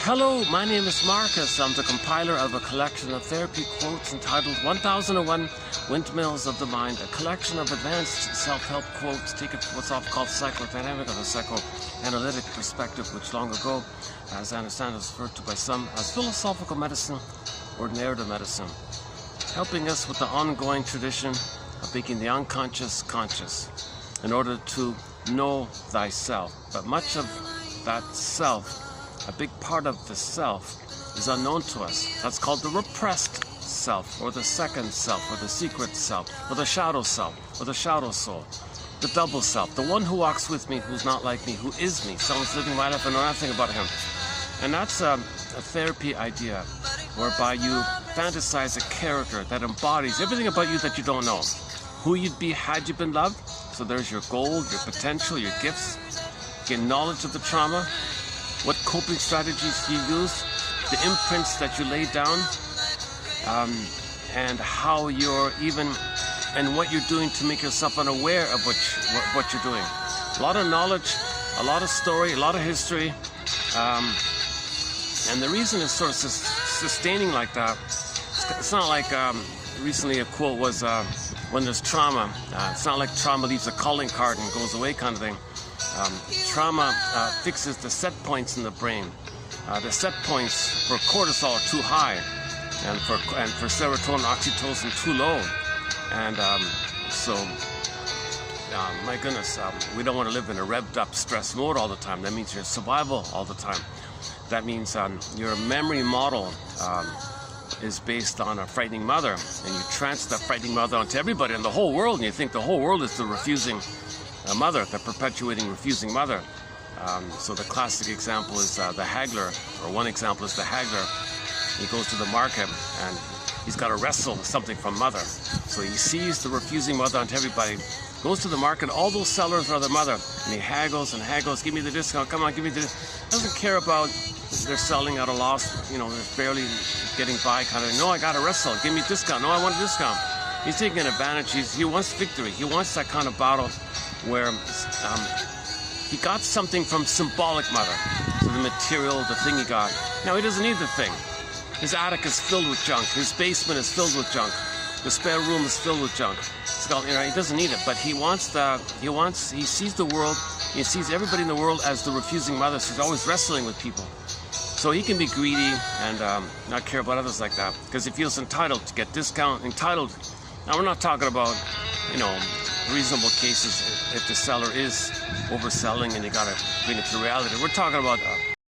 Hello, my name is Marcus. I'm the compiler of a collection of therapy quotes entitled 1001 Windmills of the Mind, a collection of advanced self-help quotes taken from what's often called psychodynamic or the psychoanalytic perspective, which long ago, as I understand, is referred to by some as philosophical medicine or narrative medicine, helping us with the ongoing tradition of making the unconscious conscious in order to know thyself. But much of that self, a big part of the self, is unknown to us. That's called the repressed self, or the second self, or the secret self, or the shadow self, or the shadow soul, the double self, the one who walks with me, who's not like me, who is me. Someone's living my life and know nothing about him. And that's a therapy idea whereby you fantasize a character that embodies everything about you that you don't know. Who you'd be had you been loved. So there's your goal, your potential, your gifts, gain knowledge of the trauma, what coping strategies you use, the imprints that you lay down, and how you're and what you're doing to make yourself unaware of what you're doing. A lot of knowledge, a lot of story, a lot of history, and the reason it's sort of sustaining like that, it's not like recently a quote was, when there's trauma, it's not like trauma leaves a calling card and goes away kind of thing. Trauma fixes the set points in the brain. The set points for cortisol are too high, and for serotonin, oxytocin too low. And my goodness, we don't want to live in a revved up stress mode all the time. That means you're in survival all the time. That means your memory model is based on a frightening mother, and you transfer that frightening mother onto everybody in the whole world, and you think the whole world is the refusing mother, the perpetuating refusing mother. So the classic example is the haggler, or one example is the haggler. He goes to the market and he's got to wrestle with something from mother. So he sees the refusing mother onto everybody, goes to the market, all those sellers are the mother, and he haggles and haggles, give me the discount, come on, give me the discount. Doesn't care about they're selling at a loss, they're barely getting by kind of, no, I got to wrestle, give me a discount, no, I want a discount. He's taking advantage, he wants victory, he wants that kind of battle where he got something from symbolic mother, so the material, the thing he got. Now he doesn't need the thing. His attic is filled with junk, his basement is filled with junk, the spare room is filled with junk. He doesn't need it, but he sees the world, he sees everybody in the world as the refusing mother, so he's always wrestling with people. So he can be greedy and not care about others like that, because he feels entitled to get discount, entitled. Now we're not talking about, reasonable cases if the seller is overselling and you gotta bring it to reality. We're talking about